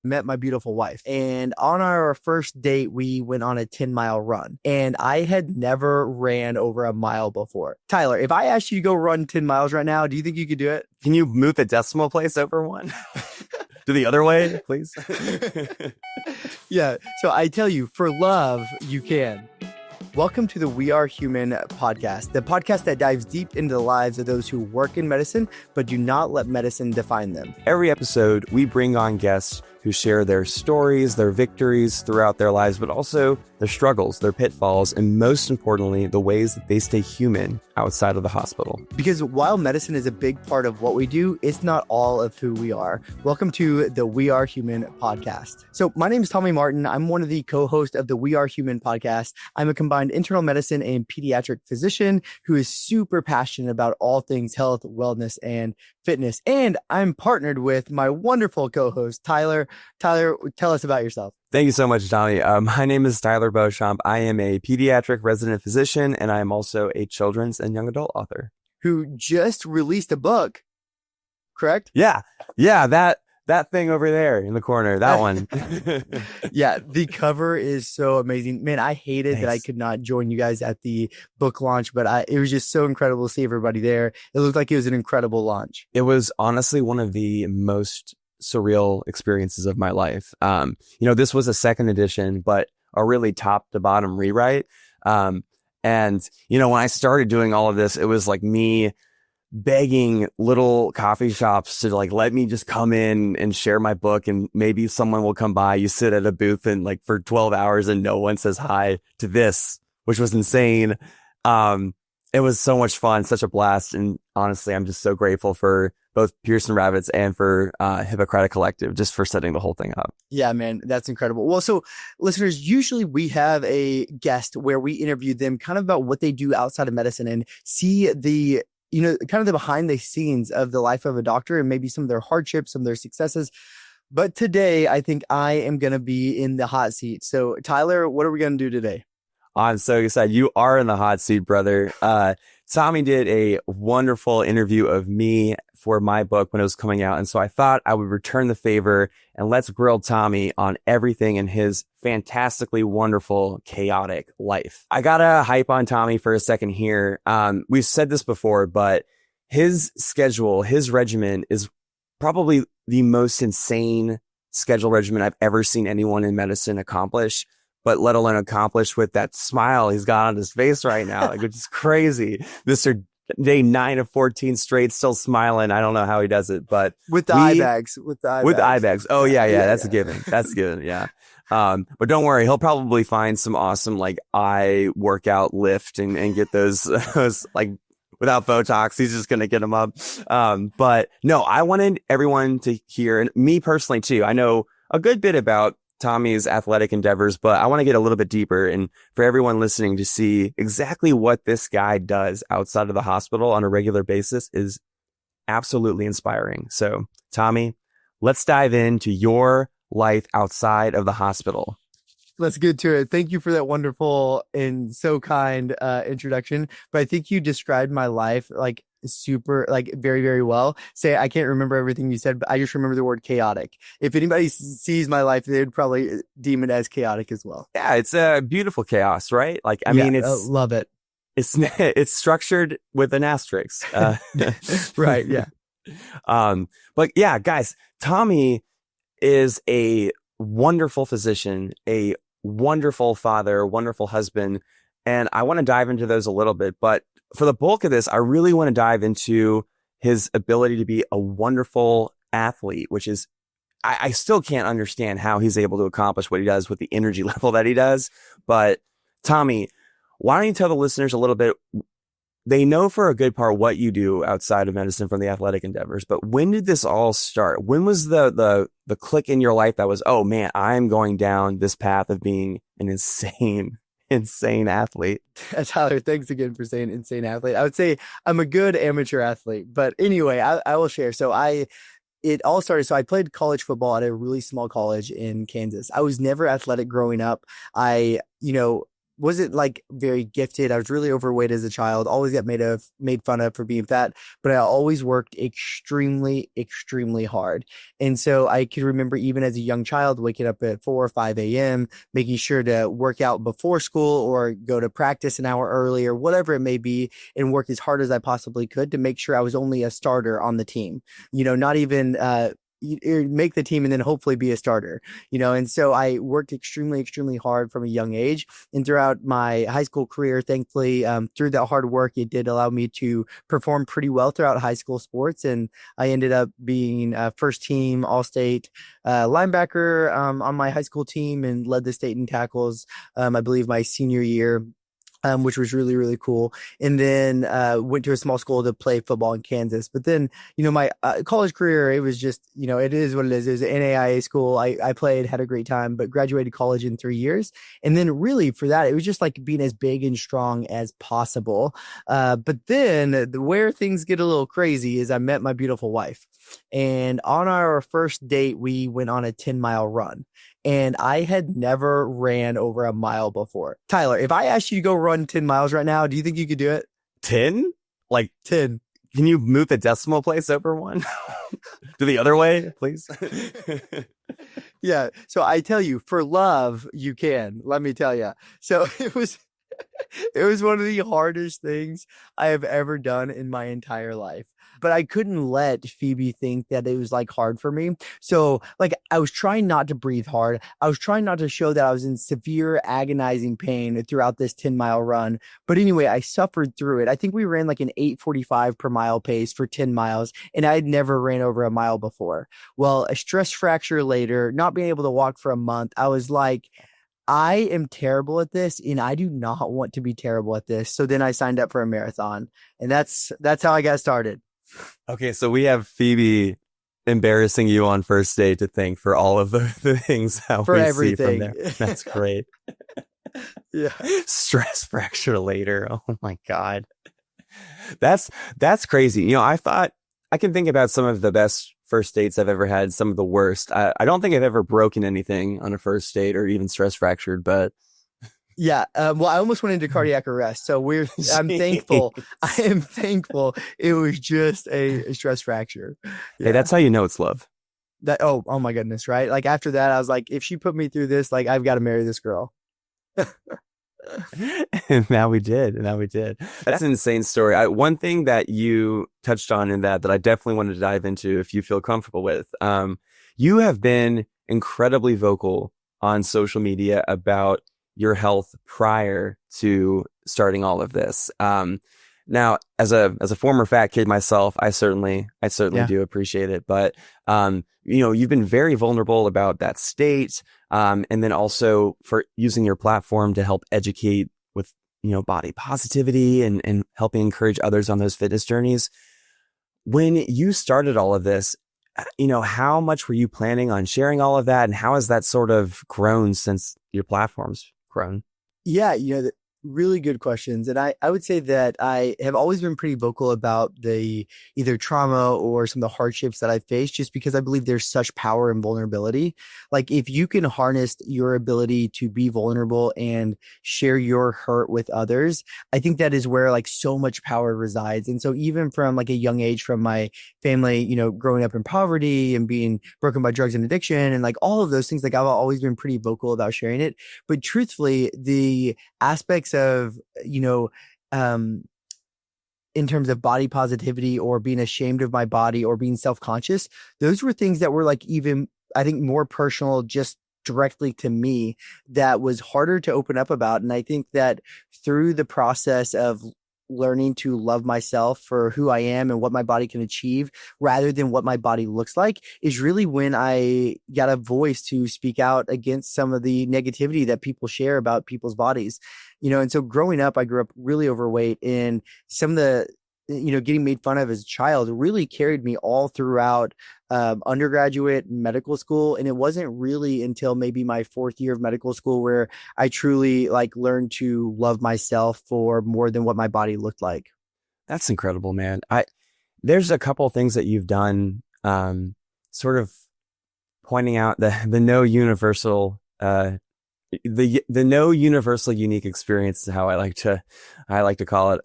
met my beautiful wife. And on our first date, we went on a 10-mile run. And I had never ran over a mile before. Tyler, if I asked you to go run 10 miles right now, do you think you could do it? Can you move the decimal place over one? Do the other way, please. Yeah. So I tell you, for love, you can. Welcome to the We Are Human podcast, the podcast that dives deep into the lives of those who work in medicine, but do not let medicine define them. Every episode, we bring on guests who share their stories, their victories throughout their lives, but also their struggles, their pitfalls, and most importantly, the ways that they stay human outside of the hospital. Because while medicine is a big part of what we do, it's not all of who we are. Welcome to the We Are Human podcast. So my name is Tommy Martin. I'm one of the co-hosts of the We Are Human podcast. I'm a combined internal medicine and pediatric physician who is super passionate about all things health, wellness, and fitness. And I'm partnered with my wonderful co-host, Tyler. Tyler, tell us about yourself. Thank you so much, Tommy. My name is Tyler Beauchamp. I am a pediatric resident physician, and I am also a children's and young adult author. Who just released a book, correct? Yeah, that thing over there in the corner, that one. Yeah, the cover is so amazing. Man, I hated that I could not join you guys at the book launch, but it was just so incredible to see everybody there. It looked like it was an incredible launch. It was honestly one of the most surreal experiences of my life. This was a second edition, but a really top to bottom rewrite. And when I started doing all of this, it was like me begging little coffee shops to like let me just come in and share my book, and maybe someone will come by. You sit at a booth and like for 12 hours and no one says hi to this, which was insane. It was so much fun, such a blast, and honestly, I'm just so grateful for both Pearson Rabbits and for Hippocratic Collective just for setting the whole thing up. Yeah, man, that's incredible. Well, so listeners, usually we have a guest where we interview them kind of about what they do outside of medicine and see the kind of the behind the scenes of the life of a doctor and maybe some of their hardships, some of their successes. But today, I think I am going to be in the hot seat. So Tyler, what are we going to do today? I'm so excited. You are in the hot seat, brother. Tommy did a wonderful interview of me for my book when it was coming out. And so I thought I would return the favor and let's grill Tommy on everything in his fantastically wonderful, chaotic life. I gotta hype on Tommy for a second here. We've said this before, but his schedule, his regimen is probably the most insane schedule regimen I've ever seen anyone in medicine accomplish, but let alone accomplish with that smile he's got on his face right now, which is crazy. Mr. Day 9 of 14 straight, still smiling. I don't know how he does it, but with the eye bags. With the eye bags. Oh yeah. That's a given. That's a given. Yeah. But don't worry, he'll probably find some awesome like eye workout lift and get those like without Botox. He's just gonna get them up. But no, I wanted everyone to hear, and me personally too. I know a good bit about Tommy's athletic endeavors, but I want to get a little bit deeper and for everyone listening to see exactly what this guy does outside of the hospital on a regular basis is absolutely inspiring. So Tommy, let's dive into your life outside of the hospital. Let's get to it. Thank you for that wonderful and so kind introduction. But I think you described my life like super, like very, very well. I can't remember everything you said, but I just remember the word chaotic. If anybody sees my life, they would probably deem it as chaotic as well. Yeah, it's a beautiful chaos, right? Like, I mean, it's love it. It's structured with an asterisk. Right. Yeah. But yeah, guys, Tommy is a wonderful physician, a wonderful father, wonderful husband. And I want to dive into those a little bit. But for the bulk of this, I really want to dive into his ability to be a wonderful athlete, which is, I still can't understand how he's able to accomplish what he does with the energy level that he does. But Tommy, why don't you tell the listeners a little bit? They know for a good part what you do outside of medicine from the athletic endeavors, but when did this all start? When was the click in your life that was, oh man, I'm going down this path of being an insane athlete? Tyler, thanks again for saying insane athlete. I would say I'm a good amateur athlete, but anyway, I will share. It all started. So I played college football at a really small college in Kansas. I was never athletic growing up. wasn't like very gifted. I was really overweight as a child, always got made fun of for being fat, but I always worked extremely, extremely hard. And so I can remember even as a young child waking up at 4 or 5 a.m., making sure to work out before school or go to practice an hour early or whatever it may be, and work as hard as I possibly could to make sure I was only a starter on the team. Not even make the team and then hopefully be a starter, and so I worked extremely, extremely hard from a young age. And throughout my high school career, thankfully, through that hard work, it did allow me to perform pretty well throughout high school sports. And I ended up being first team all-state linebacker on my high school team, and led the state in tackles, I believe my senior year. Which was really, really cool. And then went to a small school to play football in Kansas. But then, my college career, it was just, it is what it is. It was an NAIA school. I played, had a great time, but graduated college in 3 years. And then really for that, it was just like being as big and strong as possible. But then where things get a little crazy is I met my beautiful wife. And on our first date, we went on a 10-mile run. And I had never ran over a mile before. Tyler, if I asked you to go run 10 miles right now, do you think you could do it? 10? Like 10. Can you move the decimal place over one? Do the other way, please. Yeah. So I tell you, for love, you can. Let me tell you. So it was one of the hardest things I have ever done in my entire life. But I couldn't let Phoebe think that it was like hard for me. So like I was trying not to breathe hard. I was trying not to show that I was in severe agonizing pain throughout this 10-mile run. But anyway, I suffered through it. I think we ran like an 8:45 per mile pace for 10 miles, and I had never ran over a mile before. Well, a stress fracture later, not being able to walk for a month, I was like, I am terrible at this, and I do not want to be terrible at this. So then I signed up for a marathon, and that's how I got started. Okay, so we have Phoebe embarrassing you on first date to thank for all of the things that for we everything. See from there. That's great. Yeah. Stress fracture later. Oh my God. That's crazy. I thought I can think about some of the best first dates I've ever had, some of the worst. I don't think I've ever broken anything on a first date or even stress fractured, but yeah. Well, I almost went into cardiac arrest. So I'm thankful. I am thankful it was just a stress fracture. Yeah. Hey, that's how you know it's love. Oh my goodness. Right. Like after that, I was like, if she put me through this, like I've got to marry this girl. And now we did. That's an insane story. One thing that you touched on in that I definitely wanted to dive into, if you feel comfortable with, you have been incredibly vocal on social media about your health prior to starting all of this. Now, as a former fat kid myself, I certainly do appreciate it. But you've been very vulnerable about that state, and then also for using your platform to help educate with body positivity and helping encourage others on those fitness journeys. When you started all of this, how much were you planning on sharing all of that, and how has that sort of grown since your platform's grown? Yeah, really good questions. And I would say that I have always been pretty vocal about the either trauma or some of the hardships that I faced, just because I believe there's such power in vulnerability. Like if you can harness your ability to be vulnerable and share your hurt with others, I think that is where like so much power resides. And so even from like a young age, from my family, growing up in poverty and being broken by drugs and addiction and like all of those things, like I've always been pretty vocal about sharing it. But truthfully, the aspects of, in terms of body positivity or being ashamed of my body or being self-conscious, those were things that were like even, I think, more personal just directly to me, that was harder to open up about. And I think that through the process of learning to love myself for who I am and what my body can achieve rather than what my body looks like is really when I got a voice to speak out against some of the negativity that people share about people's bodies. And so growing up, I grew up really overweight, and some of the, getting made fun of as a child really carried me all throughout undergraduate medical school. And it wasn't really until maybe my fourth year of medical school where I truly like learned to love myself for more than what my body looked like. That's incredible, man. There's a couple of things that you've done, sort of pointing out the no universal the no universal unique experience is how I like to call it.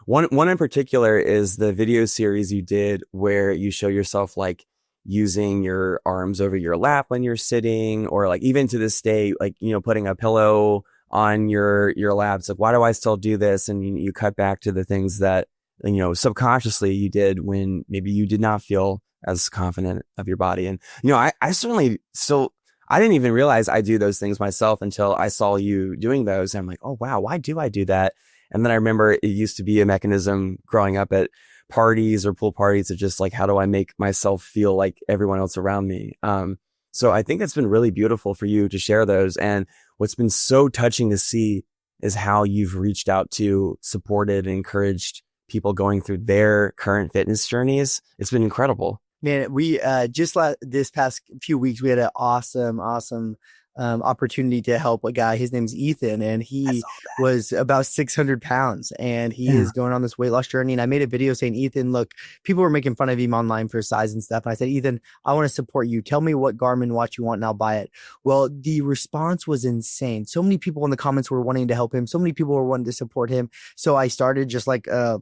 One in particular is the video series you did where you show yourself like using your arms over your lap when you're sitting, or like even to this day, like, you know, putting a pillow on your lap. It's like, why do I still do this? And you cut back to the things that, you know, subconsciously you did when maybe you did not feel as confident of your body. And, you know, I certainly still, I didn't even realize I do those things myself until I saw you doing those. And I'm like, oh, wow, why do I do that? And then I remember it used to be a mechanism growing up at parties or pool parties of just like, how do I make myself feel like everyone else around me? So I think it's been really beautiful for you to share those. And what's been so touching to see is how you've reached out to, supported, and encouraged people going through their current fitness journeys. It's been incredible. Man, we this past few weeks, we had an awesome opportunity to help a guy. His name's Ethan, and he was about 600 pounds, and he is going on this weight loss journey. And I made a video saying, Ethan, look, people were making fun of him online for size and stuff. And I said, Ethan, I want to support you. Tell me what Garmin watch you want and I'll buy it. Well, the response was insane. So many people in the comments were wanting to help him. So many people were wanting to support him. So I started just like, a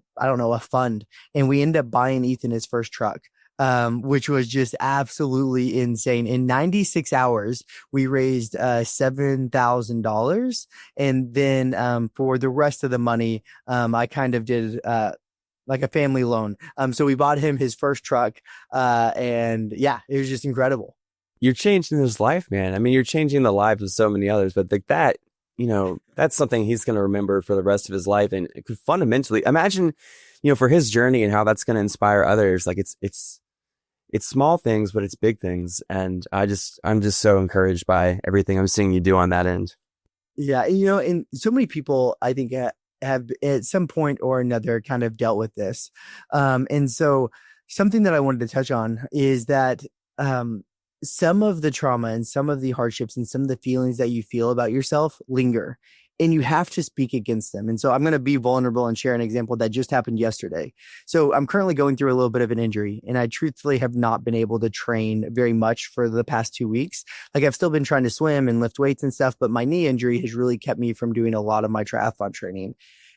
fund, and we ended up buying Ethan his first truck. Which was just absolutely insane. In 96 hours, we raised $7,000. And then for the rest of the money, I kind of did like a family loan. So we bought him his first truck. And yeah, it was just incredible. You're changing his life, man. I mean, you're changing the lives of so many others, but like that, you know, that's something he's going to remember for the rest of his life. And it could fundamentally imagine, you know, for his journey and how that's going to inspire others. Like it's small things, but it's big things. And I'm just so encouraged by everything I'm seeing you do on that end. Yeah. You know, and so many people, I think, have at some point or another kind of dealt with this. And so something that I wanted to touch on is that some of the trauma and some of the hardships and some of the feelings that you feel about yourself linger. And you have to speak against them. And so I'm going to be vulnerable and share an example that just happened yesterday. So I'm currently going through a little bit of an injury, and I truthfully have not been able to train very much for the past 2 weeks. Like, I've still been trying to swim and lift weights and stuff, but my knee injury has really kept me from doing a lot of my triathlon training.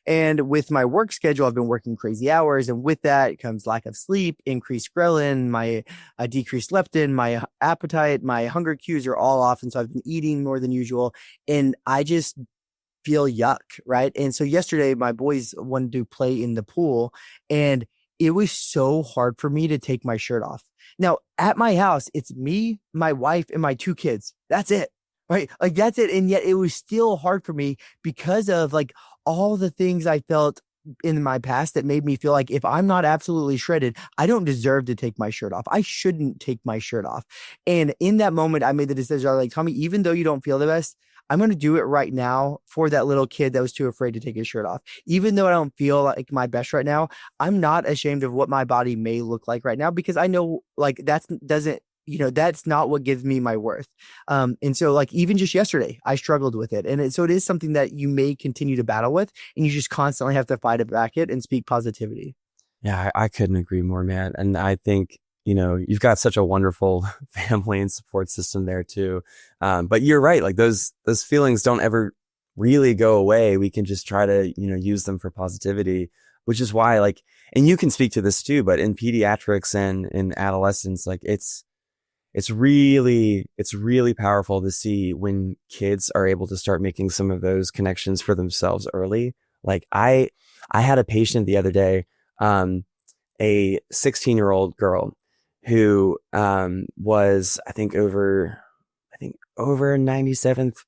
And with my work schedule, I've been working crazy hours. And with that comes lack of sleep, increased ghrelin, my decreased leptin, my appetite, my hunger cues are all off. And so I've been eating more than usual. And I just feel yuck, right? And so yesterday, my boys wanted to play in the pool, and it was so hard for me to take my shirt off. Now, at my house, it's me, my wife, and my 2 kids. That's it, right? Like, that's it. And yet it was still hard for me because of like all the things I felt in my past that made me feel like if I'm not absolutely shredded, I don't deserve to take my shirt off. I shouldn't take my shirt off. And in that moment, I made the decision. I was like, Tommy, even though you don't feel the best, I'm going to do it right now for that little kid that was too afraid to take his shirt off. Even though I don't feel like my best right now, I'm not ashamed of what my body may look like right now, because I know like that's not what gives me my worth. And so like even just yesterday, I struggled with it. And so it is something that you may continue to battle with, and you just constantly have to fight it back and speak positivity. Yeah, I couldn't agree more, man. And I think, you know, you've got such a wonderful family and support system there too. But you're right. Like those feelings don't ever really go away. We can just try to, you know, use them for positivity, which is why like, and you can speak to this too, but in pediatrics and in adolescence, like it's really powerful to see when kids are able to start making some of those connections for themselves early. Like I had a patient the other day, a 16-year-old girl who was I think over 97th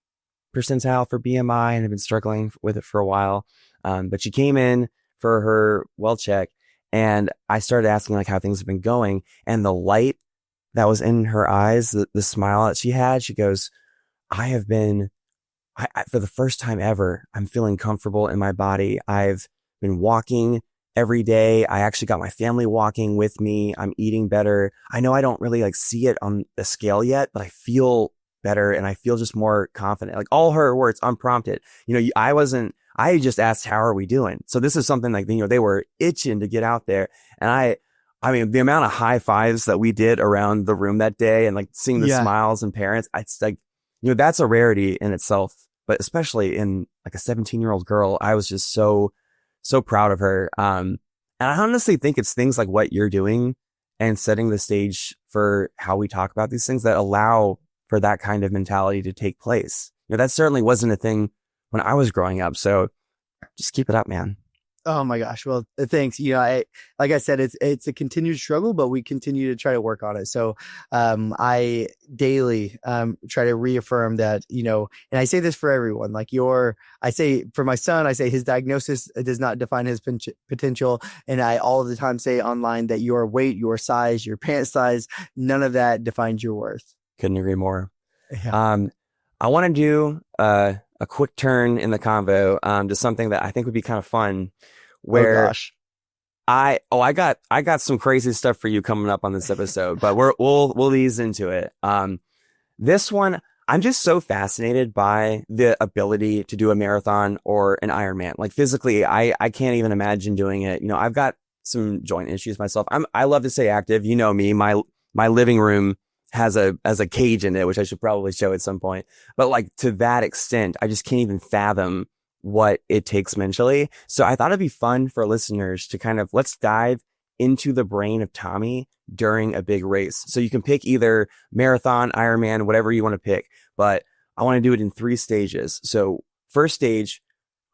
percentile for BMI and had been struggling with it for a while. But she came in for her well check, and I started asking like how things have been going, and the light that was in her eyes, the smile that she had, she goes, I for the first time ever, I'm feeling comfortable in my body. I've been walking every day. I actually got my family walking with me. I'm eating better. I know I don't really like see it on the scale yet, but I feel better and I feel just more confident. Like all her words unprompted. You know, I just asked, how are we doing? So this is something like, you know, they were itching to get out there. And I mean, the amount of high fives that we did around the room that day and like seeing the smiles and parents, it's like, that's a rarity in itself, but especially in like a 17-year-old girl, I was just so proud of her. And I honestly think it's things like what you're doing and setting the stage for how we talk about these things that allow for that kind of mentality to take place. That certainly wasn't a thing when I was growing up. So just keep it up, man. Oh my gosh. Well, thanks. Like I said, it's a continued struggle, but we continue to try to work on it. So, I daily, try to reaffirm that, and I say this for everyone, like I say for my son, I say his diagnosis does not define his potential. And I all the time say online that your weight, your size, your pant size, none of that defines your worth. Couldn't agree more. Yeah. I want to do, a quick turn in the convo, to something that I think would be kind of fun, where Oh gosh. I got some crazy stuff for you coming up on this episode, but we'll ease into it. This one, I'm just so fascinated by the ability to do a marathon or an Ironman. Like physically, I can't even imagine doing it. I've got some joint issues myself. I love to stay active. You know me, my living room has a cage in it, which I should probably show at some point. But like to that extent, I just can't even fathom what it takes mentally. So I thought it'd be fun for listeners to kind of, let's dive into the brain of Tommy during a big race. So you can pick either marathon, Ironman, whatever you want to pick, but I want to do it in 3 stages. So first stage,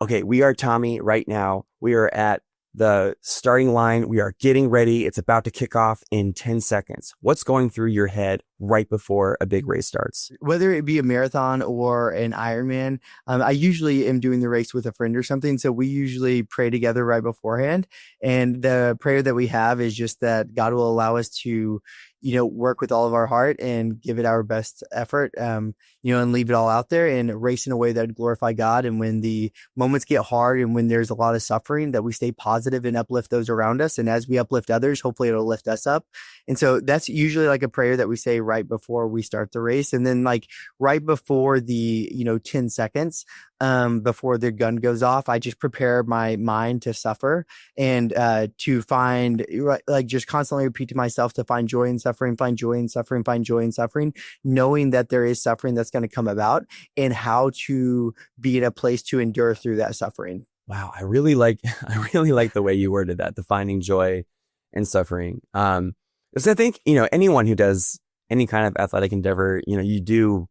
okay, we are Tommy right now. We are at the starting line. We are getting ready. It's about to kick off in 10 seconds. What's going through your head right before a big race starts? Whether it be a marathon or an Ironman, I usually am doing the race with a friend or something. So we usually pray together right beforehand. And the prayer that we have is just that God will allow us to, work with all of our heart and give it our best effort, and leave it all out there and race in a way that would glorify God. And when the moments get hard and when there's a lot of suffering, that we stay positive and uplift those around us. And as we uplift others, hopefully it'll lift us up. And so that's usually like a prayer that we say right before we start the race. And then like right before the, 10 seconds, before the gun goes off, I just prepare my mind to suffer and, to find, like, just constantly repeat to myself to find joy in suffering, find joy in suffering, find joy in suffering, knowing that there is suffering that's going to come about and how to be in a place to endure through that suffering. Wow. I really like the way you worded that, the finding joy in suffering. Because I think, anyone who does any kind of athletic endeavor, you do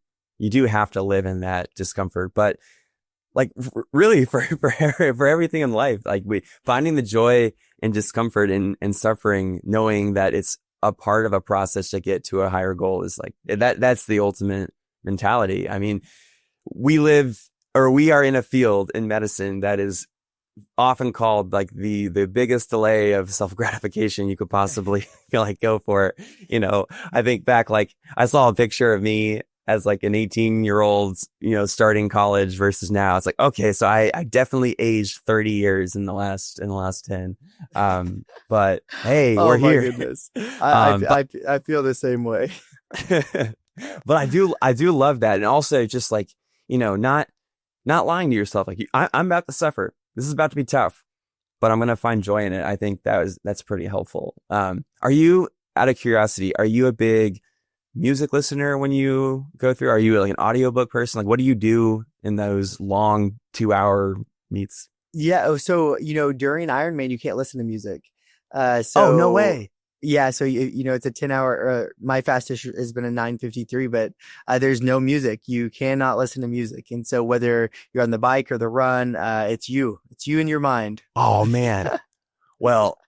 have to live in that discomfort, but like really for everything in life, like finding the joy and discomfort and suffering, knowing that it's a part of a process to get to a higher goal is like that's the ultimate mentality. I mean, we are in a field in medicine that is often called like the biggest delay of self-gratification you could possibly like go for. I think back, like I saw a picture of me as like an 18-year-old, starting college versus now. It's like, okay, so I definitely aged 30 years in the last 10. But hey, we're here. Goodness. I feel the same way. But I do love that. And also just like, not lying to yourself. Like I'm about to suffer. This is about to be tough, but I'm going to find joy in it. I think that's pretty helpful. Are you, out of curiosity, are you a big music listener when you go through? Are you like an audiobook person? Like what do you do in those long 2-hour meets? Yeah. So, during Ironman, you can't listen to music. Oh, no way. Yeah. So, it's a 10-hour, my fastest has been a 9:53, but there's no music. You cannot listen to music. And so whether you're on the bike or the run, it's you in your mind. Oh man. Well,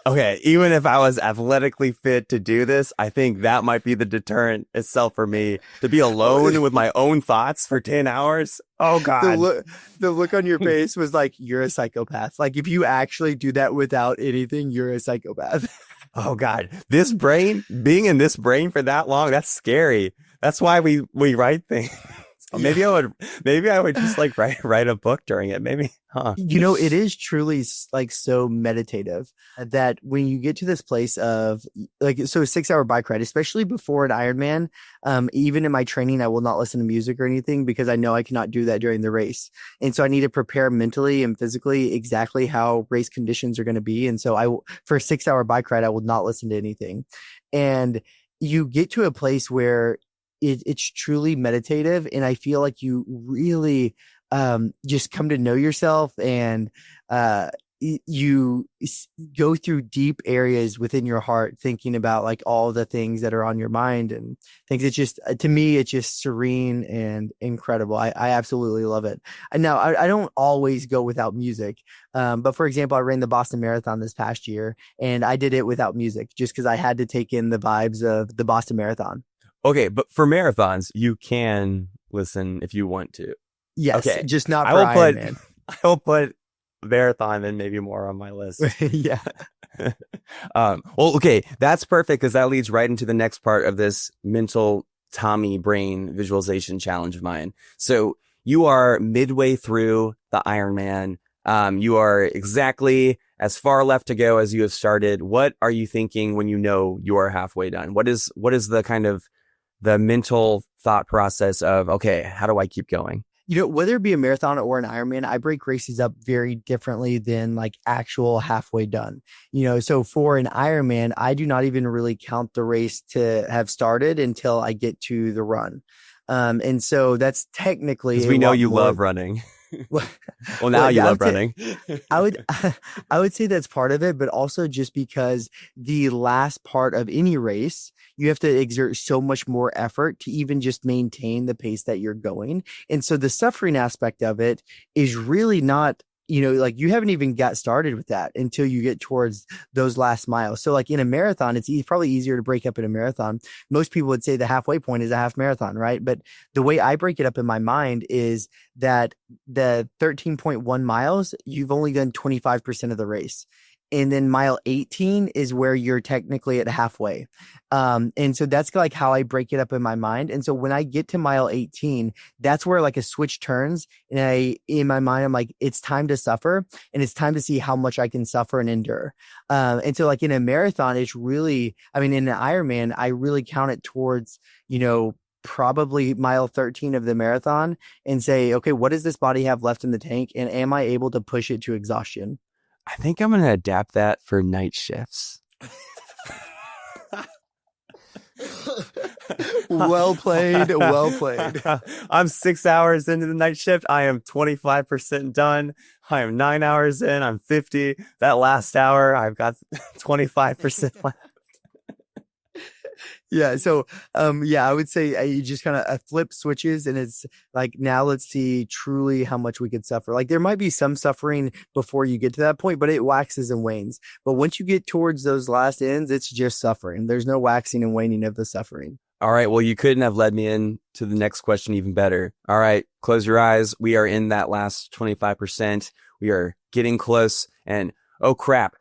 okay. Even if I was athletically fit to do this, I think that might be the deterrent itself for me, to be alone with my own thoughts for 10 hours. Oh God. The look on your face was like, you're a psychopath. Like if you actually do that without anything, you're a psychopath. Oh God. Being in this brain for that long, that's scary. That's why we write things. Maybe I would just like write a book during it. Maybe, huh? It is truly like so meditative that when you get to this place of like, so a 6-hour bike ride, especially before an Ironman, even in my training, I will not listen to music or anything because I know I cannot do that during the race. And so I need to prepare mentally and physically exactly how race conditions are going to be. And so for a 6-hour bike ride, I will not listen to anything. And you get to a place where it's truly meditative. And I feel like you really just come to know yourself, and uh, you go through deep areas within your heart, thinking about like all the things that are on your mind and things. It's just, to me, it's just serene and incredible. I absolutely love it. And now I don't always go without music. But for example, I ran the Boston Marathon this past year, and I did it without music just because I had to take in the vibes of the Boston Marathon. Okay, but for marathons, you can listen if you want to. Yes, Okay, just not I for will put Ironman. I will put marathon and maybe more on my list. Yeah. Well, okay, that's perfect because that leads right into the next part of this mental Tommy brain visualization challenge of mine. So you are midway through the Ironman. You are exactly as far left to go as you have started. What are you thinking when you know you are halfway done? What is the kind of the mental thought process of, okay, how do I keep going? Whether it be a marathon or an Ironman, I break races up very differently than like actual halfway done. So for an Ironman, I do not even really count the race to have started until I get to the run. And so that's technically because we know you love running. Well, Well, now you love running. I would I would say that's part of it, but also just because the last part of any race, you have to exert so much more effort to even just maintain the pace that you're going. And so the suffering aspect of it is really not, like you haven't even got started with that until you get towards those last miles. So like in a marathon, it's probably easier to break up in a marathon. Most people would say the halfway point is a half marathon, right? But the way I break it up in my mind is that the 13.1 miles, you've only done 25% of the race. And then mile 18 is where you're technically at halfway. And so that's like how I break it up in my mind. And so when I get to mile 18, that's where like a switch turns. And in my mind, I'm like, it's time to suffer, and it's time to see how much I can suffer and endure. And so like in a marathon, it's really, in an Ironman, I really count it towards, probably mile 13 of the marathon, and say, okay, what does this body have left in the tank? And am I able to push it to exhaustion? I think I'm going to adapt that for night shifts. Well played. Well played. I'm 6 hours into the night shift. I am 25% done. I am 9 hours in. I'm 50. That last hour, I've got 25% left. Yeah. So, I would say you just kind of flip switches, and it's like, now let's see truly how much we could suffer. Like there might be some suffering before you get to that point, but it waxes and wanes. But once you get towards those last ends, it's just suffering. There's no waxing and waning of the suffering. All right. Well, you couldn't have led me into the next question even better. All right. Close your eyes. We are in that last 25%. We are getting close, and oh crap.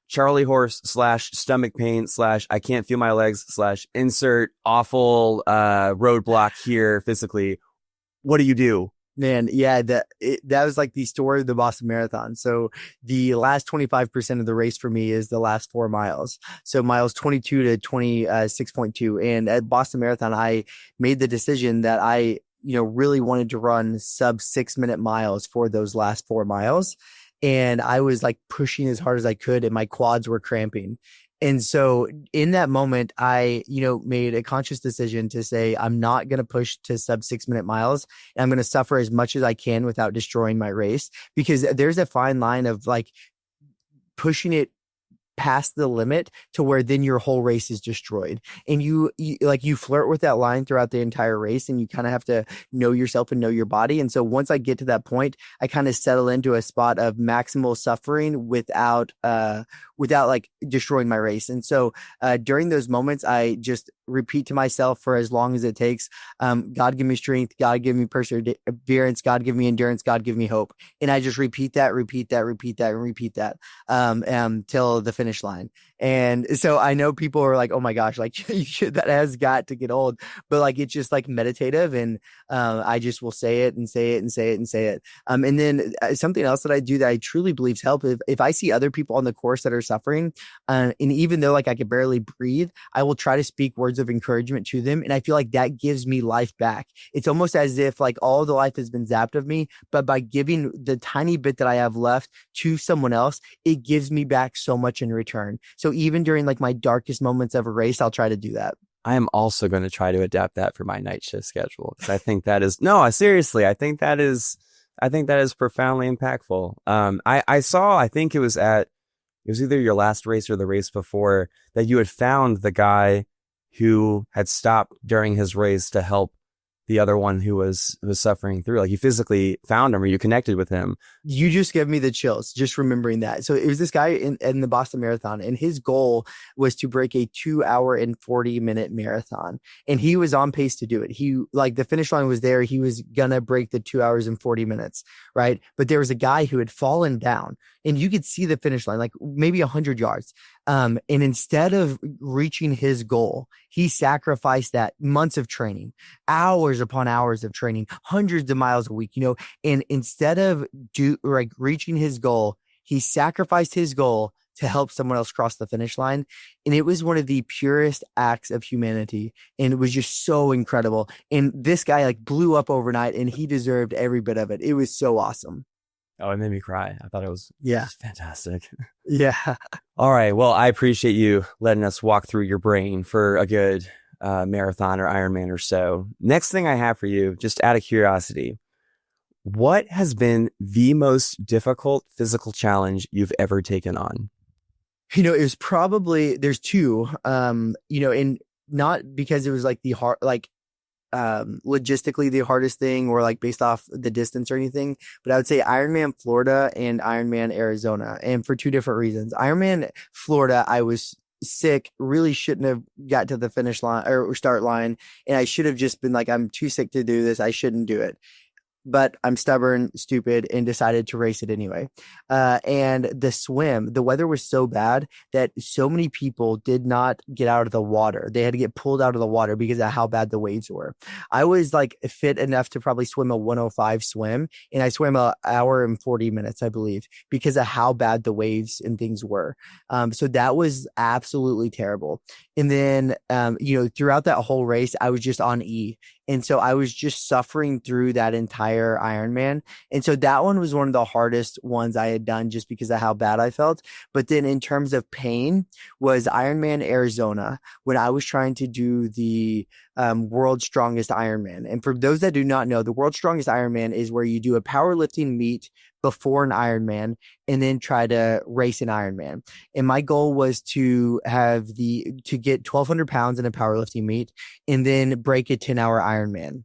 Charlie horse / stomach pain / I can't feel my legs / insert awful roadblock here physically. What do you do? Man, yeah, that was like the story of the Boston Marathon. So the last 25% of the race for me is the last 4 miles. So miles 22 to 26.2. And at Boston Marathon, I made the decision that I, really wanted to run sub 6-minute miles for those last 4 miles. And I was like pushing as hard as I could, and my quads were cramping. And so in that moment, I, made a conscious decision to say, I'm not going to push to sub 6-minute miles. And I'm going to suffer as much as I can without destroying my race, because there's a fine line of like pushing it past the limit to where then your whole race is destroyed. And you flirt with that line throughout the entire race, and you kind of have to know yourself and know your body. And so once I get to that point, I kind of settle into a spot of maximal suffering without like destroying my race. And so during those moments, I just repeat to myself for as long as it takes, God give me strength, God give me perseverance, God give me endurance, God give me hope. And I just repeat that till the finish line. And so I know people are like, oh my gosh, like that has got to get old, but like, it's just like meditative. And I just will say it and say it and say it and say it. And then something else that I do that I truly believe help, if I see other people on the course that are suffering, and even though like I could barely breathe, I will try to speak words of encouragement to them. And I feel like that gives me life back. It's almost as if like all the life has been zapped of me, but by giving the tiny bit that I have left to someone else, it gives me back so much in return. So even during like my darkest moments of a race, I'll try to do that. I am also going to try to adapt that for my night shift schedule because I think that is no, seriously, I think that is profoundly impactful. I saw, I think it was either your last race or the race before that you had found the guy who had stopped during his race to help the other one who was suffering through. Like you physically found him or you connected with him. You just give me the chills just remembering that. So it was this guy in the Boston Marathon, and his goal was to break a 2 hour and 40-minute marathon. And he was on pace to do it. He, like, the finish line was there. He was gonna break the 2 hours and 40 minutes, right? But there was a guy who had fallen down, and you could see the finish line, like maybe 100 yards. And instead of reaching his goal, he sacrificed that months of training, hours upon hours of training, hundreds of miles a week, and instead of reaching his goal, he sacrificed his goal to help someone else cross the finish line. And it was one of the purest acts of humanity. And it was just so incredible. And this guy like blew up overnight, and he deserved every bit of it. It was so awesome. Oh, it made me cry. I thought it was just fantastic. Yeah. All right. Well, I appreciate you letting us walk through your brain for a good marathon or Ironman or so. Next thing I have for you, just out of curiosity, what has been the most difficult physical challenge you've ever taken on? It was probably, there's two, and not because it was like the hard, like, logistically the hardest thing or like based off the distance or anything, but I would say Ironman Florida and Ironman Arizona, and for two different reasons. Ironman Florida, I was sick, really shouldn't have got to the finish line or start line, and I should have just been like, I'm too sick to do this, I shouldn't do it. But I'm stubborn, stupid, and decided to race it anyway. And the swim, the weather was so bad that so many people did not get out of the water. They had to get pulled out of the water because of how bad the waves were. I was like fit enough to probably swim a 105 swim, and I swam an hour and 40 minutes, I believe, because of how bad the waves and things were. So that was absolutely terrible. And then, throughout that whole race, I was just on E. And so I was just suffering through that entire Ironman. And so that one was one of the hardest ones I had done just because of how bad I felt. But then in terms of pain was Ironman Arizona, when I was trying to do the world's strongest Ironman. And for those that do not know, the world's strongest Ironman is where you do a powerlifting meet before an Ironman and then try to race an Ironman. And my goal was to get 1,200 pounds in a powerlifting meet and then break a 10-hour Ironman.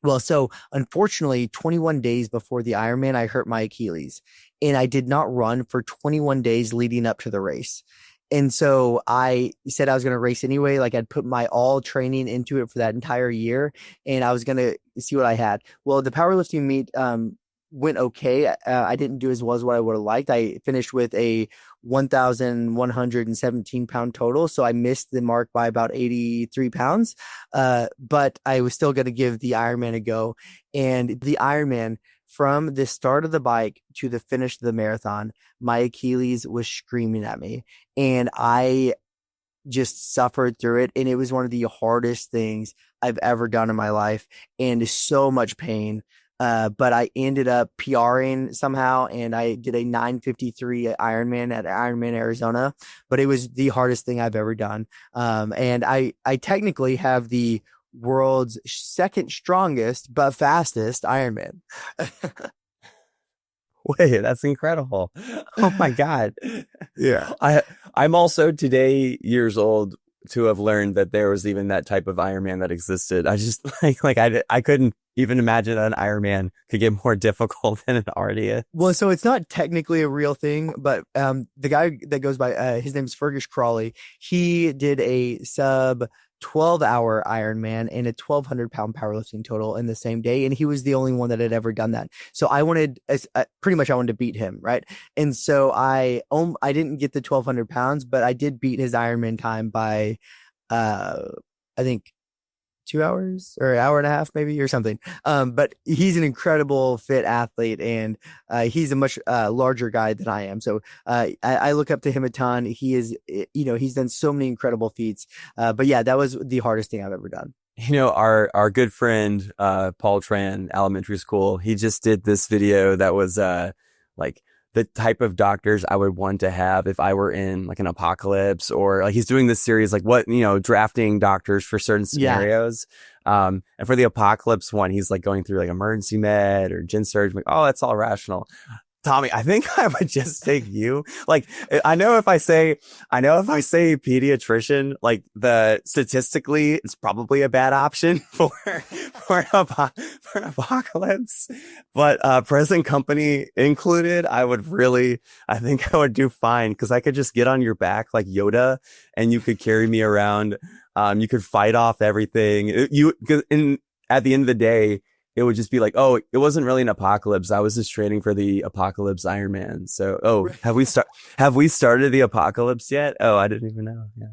Well, so unfortunately, 21 days before the Ironman, I hurt my Achilles, and I did not run for 21 days leading up to the race. And so I said I was going to race anyway. Like I'd put my all training into it for that entire year, and I was going to see what I had. Well, the powerlifting meet, went okay. I didn't do as well as what I would have liked. I finished with a 1,117 pound total. So I missed the mark by about 83 pounds. But I was still going to give the Ironman a go. And the Ironman, from the start of the bike to the finish of the marathon, my Achilles was screaming at me, and I just suffered through it. And it was one of the hardest things I've ever done in my life, and so much pain. But I ended up PRing somehow, and I did a 9:53 Ironman at Ironman Arizona, but it was the hardest thing I've ever done. And I technically have the world's second strongest but fastest Ironman. Wait, that's incredible. Oh my God. Yeah. I'm also today years old to have learned that there was even that type of Ironman that existed. I just I couldn't even imagine that an Ironman could get more difficult than it already is. Well, so it's not technically a real thing, but the guy that goes by his name is Fergus Crawley. He did a sub 12-hour Ironman and a 1,200 pound powerlifting total in the same day, and he was the only one that had ever done that. So I wanted to beat him, right? And so I didn't get the 1,200 pounds, but I did beat his Ironman time by I think 2 hours or an hour and a half maybe or something. But he's an incredible fit athlete, and he's a much larger guy than I am. So I look up to him a ton. He is, he's done so many incredible feats. But yeah, that was the hardest thing I've ever done. Our good friend, Paul Tran, elementary school, he just did this video that was like the type of doctors I would want to have if I were in like an apocalypse, or like he's doing this series, like what, drafting doctors for certain Yeah. scenarios. And for the apocalypse one, he's like going through like emergency med or gen surge. I'm like, oh, that's all rational. Tommy, I think I would just take you. Like, I know if I say pediatrician, like statistically, it's probably a bad option for an apocalypse, but present company included, I think I would do fine, because I could just get on your back like Yoda, and you could carry me around. You could fight off everything. At the end of the day, it would just be like, oh, it wasn't really an apocalypse. I was just training for the apocalypse Ironman. So, have we started the apocalypse yet? Oh, I didn't even know. Yeah.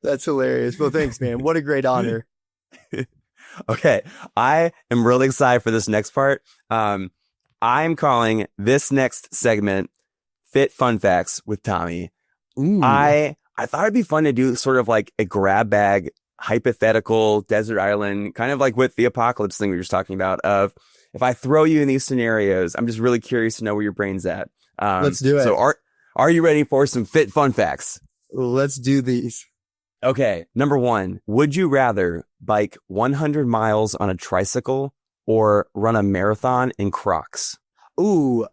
That's hilarious. Well, thanks, man. What a great honor. Okay. I am really excited for this next part. I'm calling this next segment Fit Fun Facts with Tommy. Ooh. I thought it'd be fun to do sort of like a grab bag, hypothetical desert island, kind of like with the apocalypse thing we were just talking about, of if I throw you in these scenarios, I'm just really curious to know where your brain's at. Let's do it. So are you ready for some Fit Fun Facts? Let's do these. Okay. Number 1, would you rather bike 100 miles on a tricycle or run a marathon in Crocs? Ooh,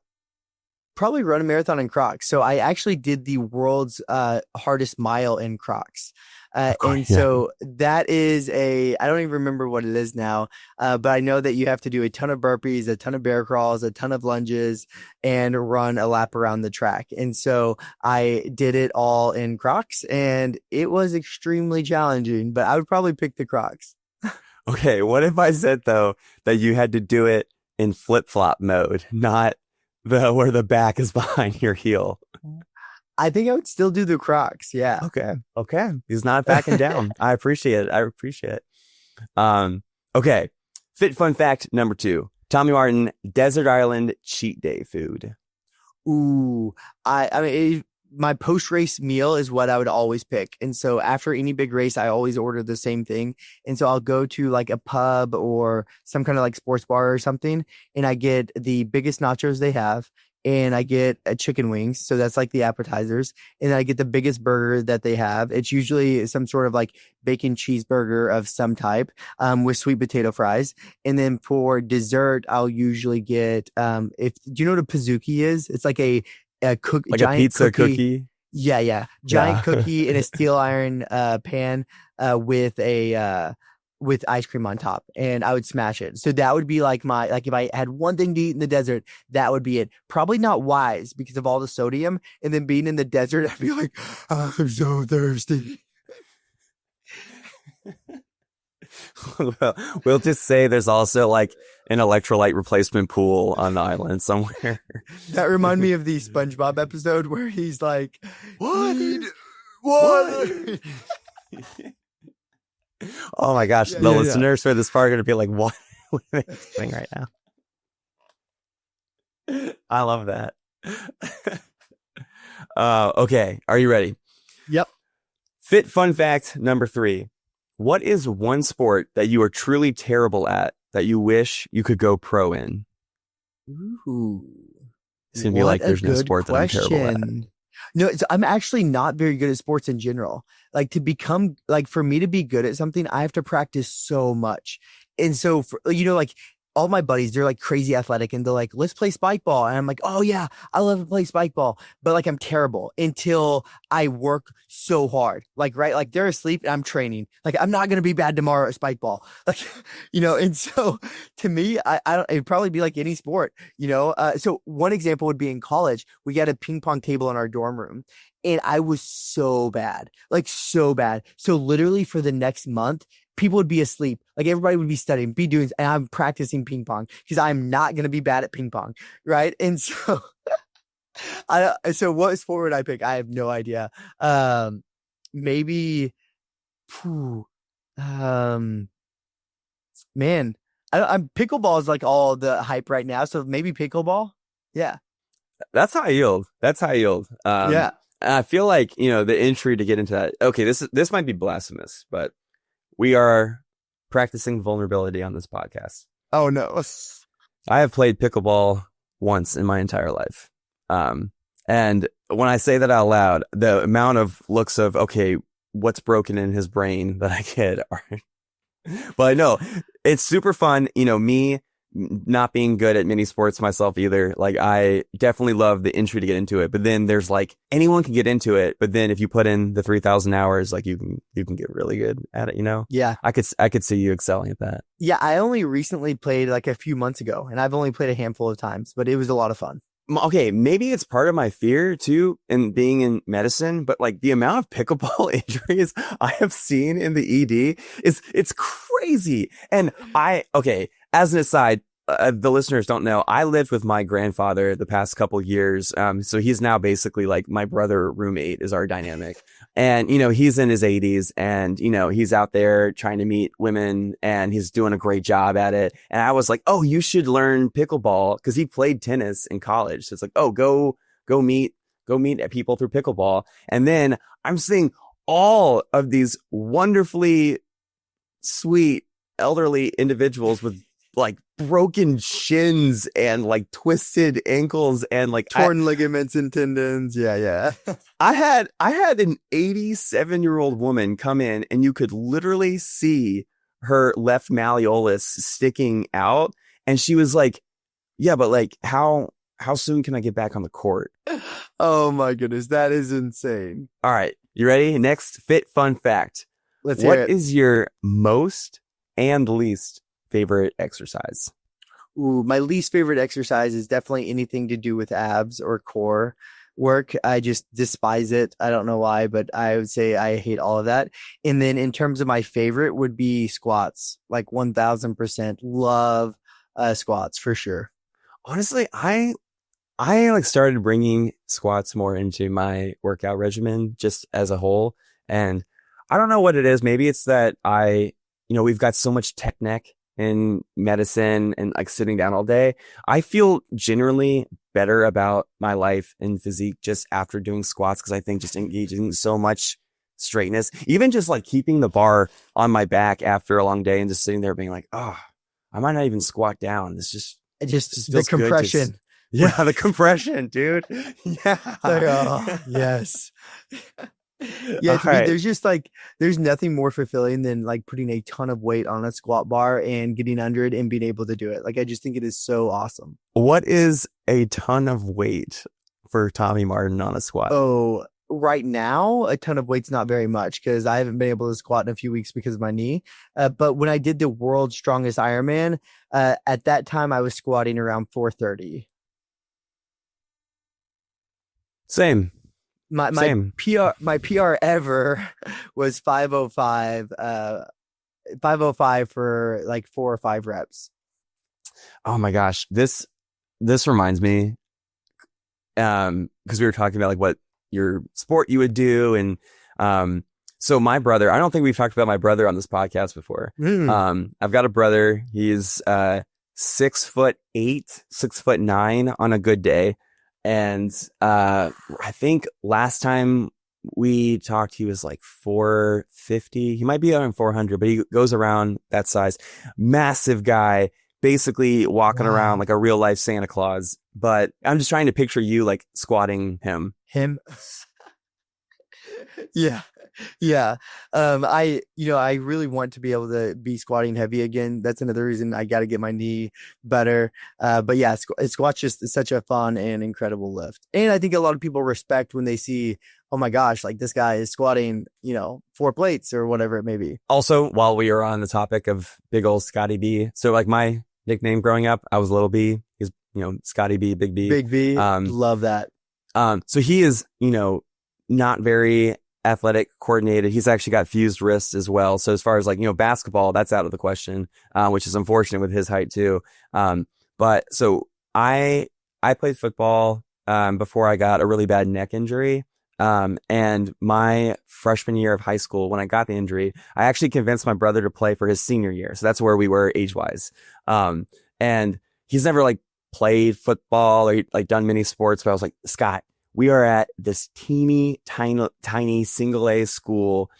probably run a marathon in Crocs. So I actually did the world's hardest mile in Crocs. So that is I don't even remember what it is now, but I know that you have to do a ton of burpees, a ton of bear crawls, a ton of lunges, and run a lap around the track. And so I did it all in Crocs, and it was extremely challenging, but I would probably pick the Crocs. Okay, what if I said, though, that you had to do it in flip-flop mode, not where the back is behind your heel? I think I would still do the Crocs. Yeah. Okay. He's not backing down. I appreciate it. Okay. Fit Fun Fact number 2. Tommy Martin, desert island cheat day food. Ooh, I mean, my post-race meal is what I would always pick. And so after any big race, I always order the same thing. And so I'll go to like a pub or some kind of like sports bar or something, and I get the biggest nachos they have. And I get a chicken wings. So that's like the appetizers. And then I get the biggest burger that they have. It's usually some sort of like bacon cheeseburger of some type, with sweet potato fries. And then for dessert, I'll usually get, do you know what a pizookie is? It's like a Like giant a pizza cookie. Yeah. Giant cookie in a steel iron, pan, with ice cream on top, and I would smash it. So that would be like if I had one thing to eat in the desert, that would be it. Probably not wise because of all the sodium, and then being in the desert, I'd be like, I'm so thirsty. Well, we'll just say there's also like an electrolyte replacement pool on the island somewhere. That reminded me of the SpongeBob episode where he's like, What? Oh my gosh, the listeners for this part are going to be like, what are they doing right now? I love that. Okay, are you ready? Yep. Fit Fun Fact number 3. What is one sport that you are truly terrible at that you wish you could go pro in? Ooh. It's going to be like, there's no sport that I'm terrible at. No, I'm actually not very good at sports in general. Like for me to be good at something, I have to practice so much. And so, like all my buddies, they're like crazy athletic and they're like, let's play spike ball. And I'm like, oh yeah, I love to play spike ball. But like, I'm terrible until I work so hard. Like, right. Like they're asleep and I'm training. Like, I'm not going to be bad tomorrow at spike ball. Like, and so to me, it'd probably be like any sport, so one example would be in college, we got a ping pong table in our dorm room. And I was so bad, like so bad. So literally for the next month, people would be asleep. Like everybody would be studying, be doing, and I'm practicing ping pong because I'm not going to be bad at ping pong. Right. And so, so what sport would I pick? I have no idea. Maybe, man, I'm pickleball is like all the hype right now. So maybe pickleball. Yeah. That's high yield. Yeah. I feel like, the entry to get into that. Okay. This might be blasphemous, but we are practicing vulnerability on this podcast. Oh no. I have played pickleball once in my entire life. And when I say that out loud, the amount of looks of, okay, what's broken in his brain that I get are, but no, it's super fun. You know, me not being good at mini sports myself either. Like, I definitely love the entry to get into it, but then there's like, anyone can get into it. But then if you put in the 3,000 hours, like you can get really good at it, you know? Yeah. I could see you excelling at that. Yeah. I only recently played like a few months ago, and I've only played a handful of times, but it was a lot of fun. Okay, maybe it's part of my fear too in being in medicine, but like the amount of pickleball injuries I have seen in the ED it's crazy. And as an aside, the listeners don't know, I lived with my grandfather the past couple years. So he's now basically like my brother roommate is our dynamic. And, you know, he's in his 80s and, you know, he's out there trying to meet women and he's doing a great job at it. And I was like, oh, you should learn pickleball, because he played tennis in college. So it's like, oh, go meet people through pickleball. And then I'm seeing all of these wonderfully sweet elderly individuals with like broken shins and like twisted ankles and like torn ligaments and tendons. Yeah. I had an 87-year-old woman come in and you could literally see her left malleolus sticking out. And she was like, yeah, but like how soon can I get back on the court? Oh my goodness. That is insane. All right. You ready? Next fit fun fact. Let's hear it. What is your most and least favorite exercise? Ooh, my least favorite exercise is definitely anything to do with abs or core work. I just despise it. I don't know why, but I would say I hate all of that. And then in terms of my favorite would be squats, like 1000% love squats for sure. Honestly, I like started bringing squats more into my workout regimen just as a whole. And I don't know what it is. Maybe it's that we've got so much tech neck in medicine and like sitting down all day. I feel generally better about my life and physique just after doing squats, because I think just engaging so much straightness, even just like keeping the bar on my back after a long day and just sitting there being like, oh, I might not even squat down. It just the feels compression. Good. Yeah, the compression, dude. Yeah. Like, oh, yes. Yeah, to me, there's just like, there's nothing more fulfilling than like putting a ton of weight on a squat bar and getting under it and being able to do it. Like, I just think it is so awesome. What is a ton of weight for Tommy Martin on a squat? Oh, right now, a ton of weight's not very much because I haven't been able to squat in a few weeks because of my knee. But when I did the world's strongest Ironman, at that time, I was squatting around 430. Same. My PR ever was 505 for like 4 or 5 reps. Oh my gosh, this reminds me, because we were talking about like what your sport you would do, and so my brother, I don't think we've talked about my brother on this podcast before. I've got a brother. He's 6'8", 6'9" on a good day. And I think last time we talked, he was like 450. He might be around 400, but he goes around that size. Massive guy, basically walking around like a real life Santa Claus. But I'm just trying to picture you like squatting him. Yeah. I really want to be able to be squatting heavy again. That's another reason I got to get my knee better. But yeah, squats just such a fun and incredible lift. And I think a lot of people respect when they see, oh my gosh, like this guy is squatting, 4 plates or whatever it may be. Also, while we are on the topic of big old Scotty B, so like my nickname growing up, I was Little B. He's, Scotty B, Big B. Big B. Love that. So he is, not very athletic coordinated. He's actually got fused wrists as well. So as far as like, basketball, that's out of the question, which is unfortunate with his height too. But so I played football, before I got a really bad neck injury. And my freshman year of high school, when I got the injury, I actually convinced my brother to play for his senior year. So that's where we were age wise. And he's never like played football or like done many sports, but I was like, Scott, we are at this teeny, tiny single A school.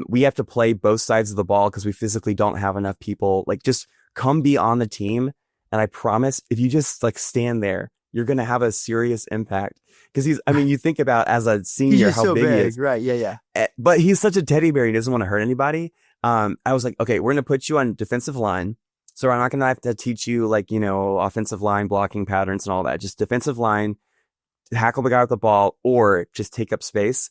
We have to play both sides of the ball because we physically don't have enough people. Like, just come be on the team. And I promise, if you just like stand there you're going to have a serious impact. Because I mean, you think about as a He's senior, just how so big he big, is. right? Yeah, yeah. But he's such a teddy bear. He doesn't want to hurt anybody. I was like, okay, we're going to put you on defensive line. So I'm not going to have to teach you like, offensive line blocking patterns and all that. Just defensive line, tackle the guy with the ball, or just take up space.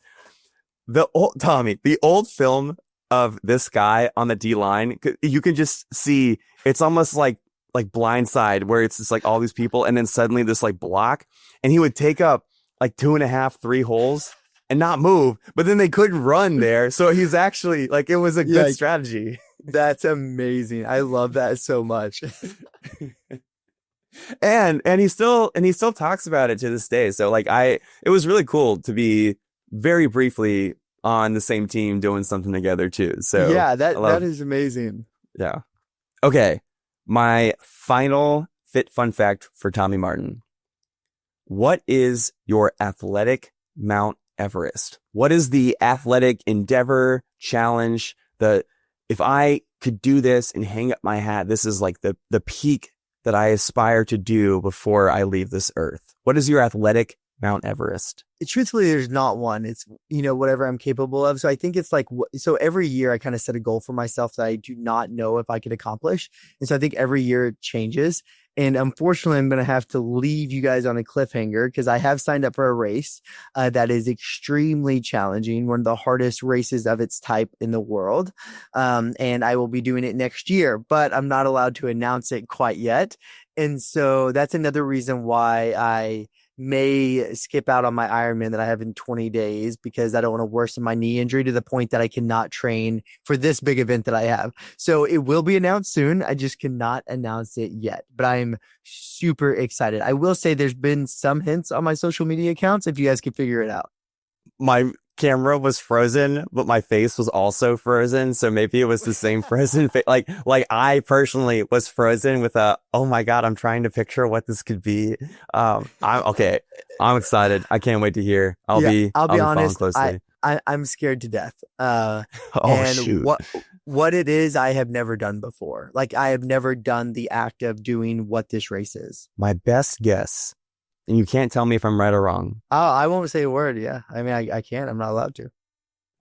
The old film of this guy on the D line, you can just see it's almost like Blindside, where it's just like all these people and then suddenly this like block, and he would take up like 2.5, 3 holes and not move, but then they couldn't run there. So he's actually like, it was a good strategy. That's amazing. I love that so much. and he still talks about it to this day. So like it was really cool to be very briefly on the same team doing something together too. So yeah, that is amazing. Yeah. Okay. My final fun fact for Tommy Martin. What is your athletic Mount Everest? What is the athletic endeavor challenge? If I could do this and hang up my hat, this is like the peak that I aspire to do before I leave this earth. What is your athletic Mount Everest? Truthfully, there's not one. It's, whatever I'm capable of. So I think it's like, so every year I kind of set a goal for myself that I do not know if I could accomplish. And so I think every year it changes. And unfortunately, I'm going to have to leave you guys on a cliffhanger because I have signed up for a race that is extremely challenging, one of the hardest races of its type in the world. And I will be doing it next year, but I'm not allowed to announce it quite yet. And so that's another reason why I may skip out on my Ironman that I have in 20 days because I don't want to worsen my knee injury to the point that I cannot train for this big event that I have. So it will be announced soon. I just cannot announce it yet, but I'm super excited. I will say there's been some hints on my social media accounts if you guys can figure it out. My camera was frozen, but my face was also frozen. So maybe it was the same frozen face. Like I personally was frozen with oh my God, I'm trying to picture what this could be. I'm okay. I'm excited. I can't wait to hear. I'll be honest. Closely. I'm scared to death. Shoot. What it is, I have never done before. Like I have never done the act of doing what this race is. My best guess. And you can't tell me if I'm right or wrong. Oh, I won't say a word. Yeah. I mean, I can't. I'm not allowed to.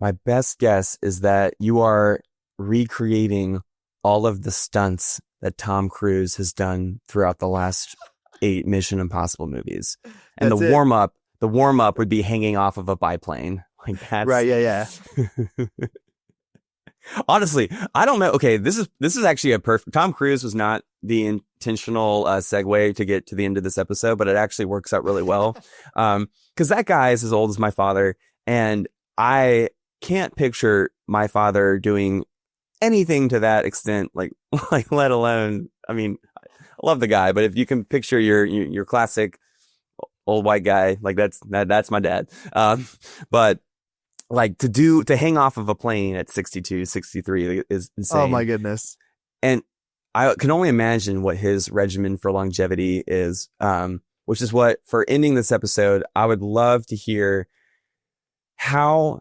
My best guess is that you are recreating all of the stunts that Tom Cruise has done throughout the last 8 Mission Impossible movies. And the warm up would be hanging off of a biplane. Like that's right. Yeah. Honestly, I don't know. Okay, this is actually a perfect. Tom Cruise was not the intentional segue to get to the end of this episode, but it actually works out really well. Because that guy is as old as my father, and I can't picture my father doing anything to that extent. Like let alone. I mean, I love the guy, but if you can picture your classic old white guy, like that's my dad. But like to hang off of a plane at 62, 63 is insane. Oh my goodness. And I can only imagine what his regimen for longevity is, which is what, for ending this episode, I would love to hear how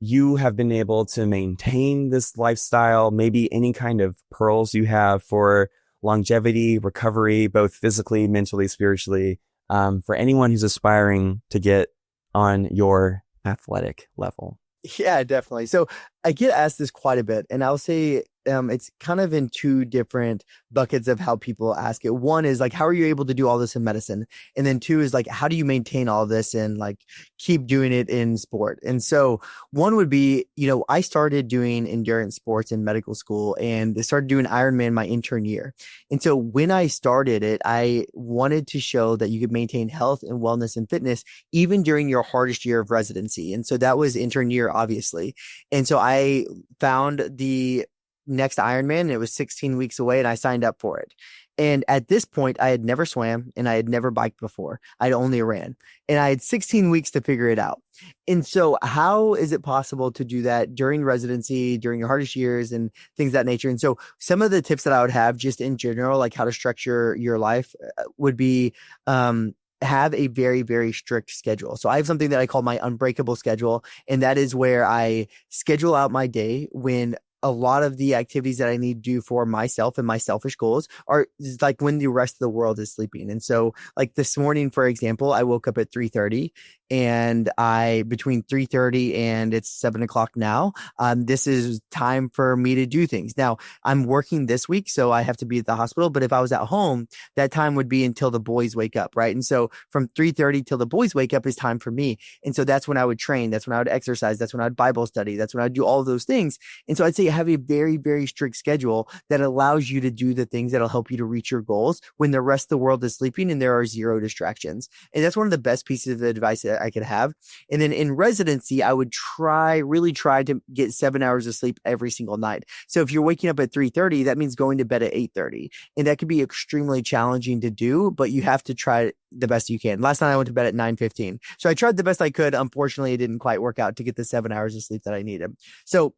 you have been able to maintain this lifestyle, maybe any kind of pearls you have for longevity, recovery, both physically, mentally, spiritually, for anyone who's aspiring to get on your athletic level. Yeah, definitely. So I get asked this quite a bit, and I'll say it's kind of in 2 different buckets of how people ask it. One is like, how are you able to do all this in medicine? And then 2 is like, how do you maintain all this and like keep doing it in sport? And so one would be, I started doing endurance sports in medical school and started doing Ironman my intern year. And so when I started it, I wanted to show that you could maintain health and wellness and fitness even during your hardest year of residency. And so that was intern year, obviously. And so I found the next Ironman, and it was 16 weeks away, and I signed up for it. And at this point, I had never swam and I had never biked before. I'd only ran, and I had 16 weeks to figure it out. And so how is it possible to do that during residency, during your hardest years and things of that nature? And so some of the tips that I would have just in general, like how to structure your life would be, have a very, very strict schedule. So I have something that I call my unbreakable schedule. And that is where I schedule out my day when a lot of the activities that I need to do for myself and my selfish goals are like when the rest of the world is sleeping. And so like this morning, for example, I woke up at 3:30 and between 3:30 and it's 7 o'clock now, this is time for me to do things. Now I'm working this week, so I have to be at the hospital, but if I was at home, that time would be until the boys wake up. Right. And so from 3:30 till the boys wake up is time for me. And so that's when I would train. That's when I would exercise. That's when I would Bible study. That's when I would do all of those things. And so I'd say have a very, very strict schedule that allows you to do the things that'll help you to reach your goals when the rest of the world is sleeping and there are zero distractions. And that's one of the best pieces of advice that I could have. And then in residency, I would really try to get 7 hours of sleep every single night. So if you're waking up at 3:30, that means going to bed at 8:30. And that can be extremely challenging to do, but you have to try the best you can. Last night I went to bed at 9:15. So I tried the best I could. Unfortunately, it didn't quite work out to get the 7 hours of sleep that I needed. So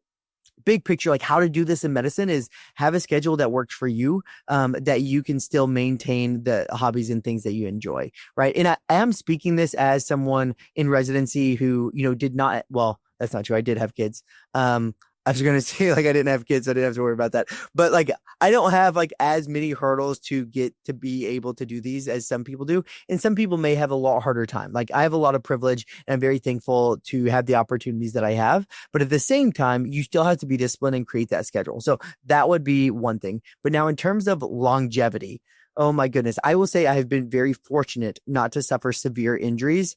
big picture, like how to do this in medicine is have a schedule that works for you, that you can still maintain the hobbies and things that you enjoy. Right. And I am speaking this as someone in residency who, did not, well, that's not true. I did have kids. I was going to say like I didn't have kids, so I didn't have to worry about that. But like I don't have like as many hurdles to get to be able to do these as some people do. And some people may have a lot harder time. Like I have a lot of privilege and I'm very thankful to have the opportunities that I have. But at the same time, you still have to be disciplined and create that schedule. So that would be one thing. But now in terms of longevity, oh my goodness. I will say I have been very fortunate not to suffer severe injuries.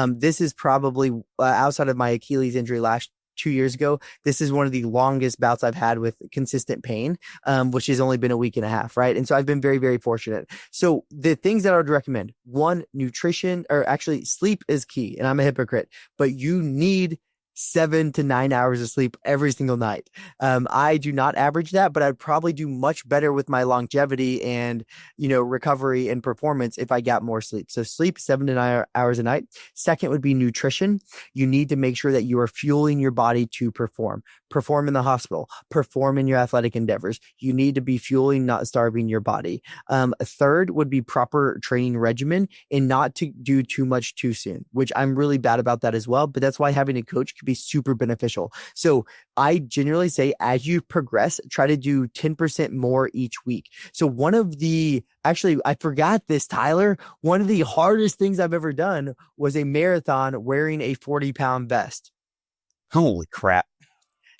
This is probably outside of my Achilles injury last 2 years ago, this is one of the longest bouts I've had with consistent pain, which has only been a week and a half. Right. And so I've been very, very fortunate. So the things that I would recommend, one, nutrition, or actually sleep is key. And I'm a hypocrite, but you need 7 to 9 hours of sleep every single night. I do not average that, but I'd probably do much better with my longevity and, recovery and performance if I got more sleep. So sleep 7 to 9 hours a night. Second would be nutrition. You need to make sure that you are fueling your body to perform in the hospital, perform in your athletic endeavors. You need to be fueling, not starving your body. Third would be proper training regimen and not to do too much too soon, which I'm really bad about that as well. But that's why having a coach can be super beneficial. So I generally say as you progress, try to do 10% more each week. So actually, I forgot this, Tyler. One of the hardest things I've ever done was a marathon wearing a 40-pound vest. Holy crap.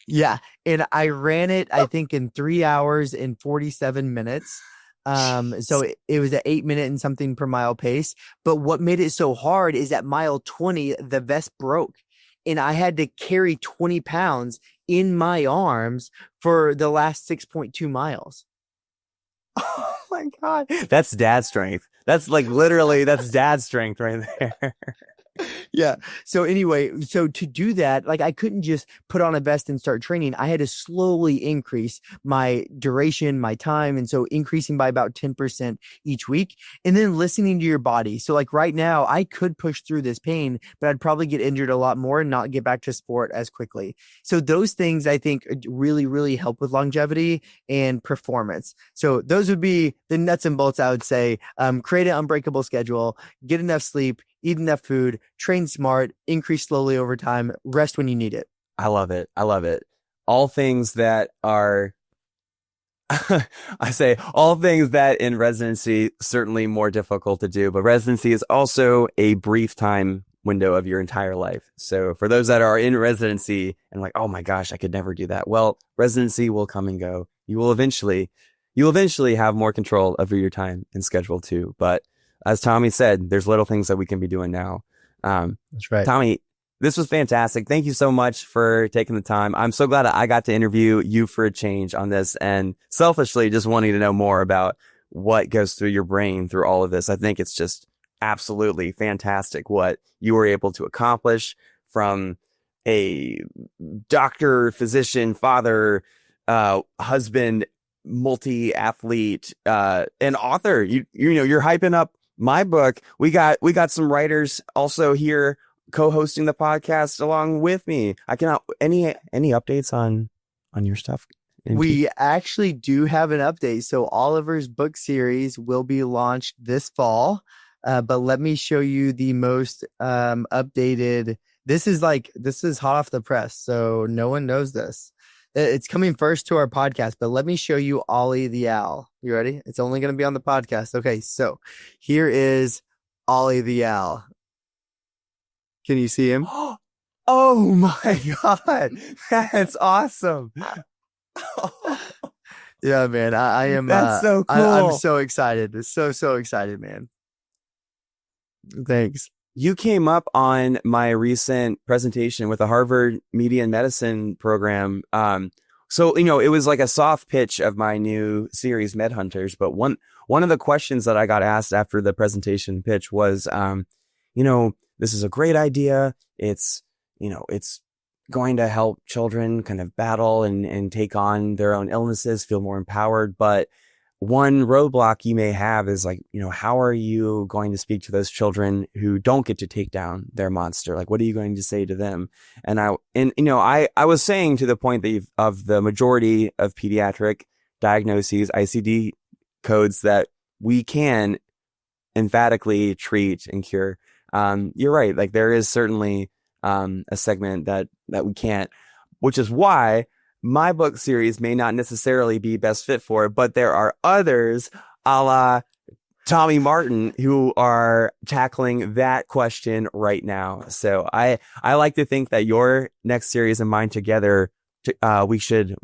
Yeah. And I ran it, I think, in 3 hours and 47 minutes. So it was an 8 minute and something per mile pace. But what made it so hard is at mile 20, the vest broke and I had to carry 20 pounds in my arms for the last 6.2 miles. Oh my God. That's dad strength. That's like literally that's dad strength right there. Yeah. So anyway, so to do that, like I couldn't just put on a vest and start training. I had to slowly increase my duration, my time. And so increasing by about 10% each week and then listening to your body. So like right now I could push through this pain, but I'd probably get injured a lot more and not get back to sport as quickly. So those things I think really, really help with longevity and performance. So those would be the nuts and bolts. I would say, create an unbreakable schedule, get enough sleep, eat enough food, train smart, increase slowly over time, rest when you need it. I love it. I love it. All things that are, I say all things that in residency, certainly more difficult to do, but residency is also a brief time window of your entire life. So for those that are in residency and like, oh my gosh, I could never do that. Well, residency will come and go. You'll eventually have more control over your time and schedule too. But as Tommy said, there's little things that we can be doing now. That's right. Tommy, this was fantastic. Thank you so much for taking the time. I'm so glad that I got to interview you for a change on this and selfishly just wanting to know more about what goes through your brain through all of this. I think it's just absolutely fantastic what you were able to accomplish from a doctor, physician, father, husband, multi-athlete, and author. You're hyping up my book. We got some writers also here co-hosting the podcast along with me. I cannot any updates on your stuff. We actually do have an update. So Oliver's book series will be launched this fall. But let me show you the most updated. This is hot off the press, so no one knows this. It's coming first to our podcast, but let me show you Ollie the owl. You ready? It's only going to be on the podcast. Okay, so here is Ollie the owl. Can you see him? Oh my God. That's awesome. Yeah, man. I am. That's so cool. I'm so excited. So excited, man. Thanks. You came up on my recent presentation with the Harvard Media and Medicine program. So, it was like a soft pitch of my new series, Med Hunters. But one of the questions that I got asked after the presentation pitch was, this is a great idea. It's going to help children kind of battle and take on their own illnesses, feel more empowered. But one roadblock you may have is like, how are you going to speak to those children who don't get to take down their monster? Like, what are you going to say to them? And I was saying to the point that of the majority of pediatric diagnoses, ICD codes that we can emphatically treat and cure. You're right. Like there is certainly a segment that we can't, which is why my book series may not necessarily be best fit for it, but there are others a la Tommy Martin who are tackling that question right now. So I like to think that your next series and mine together, we should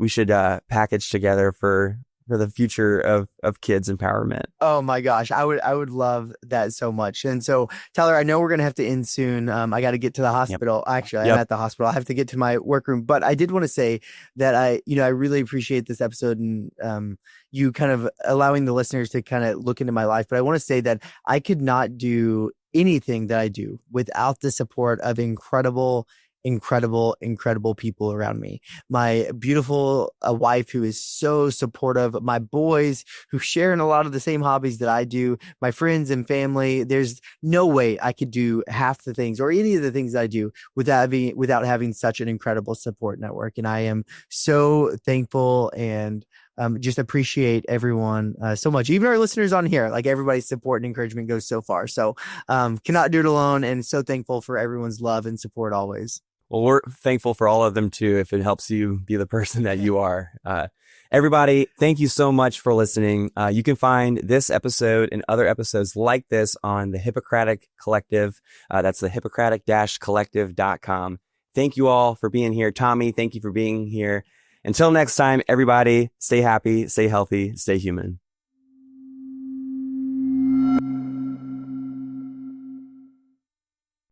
package together for the future of kids empowerment. Oh my gosh. I would love that so much. And so Tyler, I know we're going to have to end soon. I got to get to the hospital. Yep. Actually, I'm at the hospital. I have to get to my workroom, but I did want to say that I really appreciate this episode and, you kind of allowing the listeners to kind of look into my life. But I want to say that I could not do anything that I do without the support of incredible people around me. My beautiful wife who is so supportive, my boys who share in a lot of the same hobbies that I do, my friends and family. There's no way I could do half the things or any of the things I do without having such an incredible support network. And I am so thankful and just appreciate everyone so much. Even our listeners on here, like everybody's support and encouragement goes so far. So cannot do it alone, and so thankful for everyone's love and support always. Well, we're thankful for all of them too, if it helps you be the person that you are. Everybody, thank you so much for listening. You can find this episode and other episodes like this on the Hippocratic Collective. That's the hippocratic-collective.com. Thank you all for being here. Tommy, thank you for being here. Until next time, everybody, stay happy, stay healthy, stay human.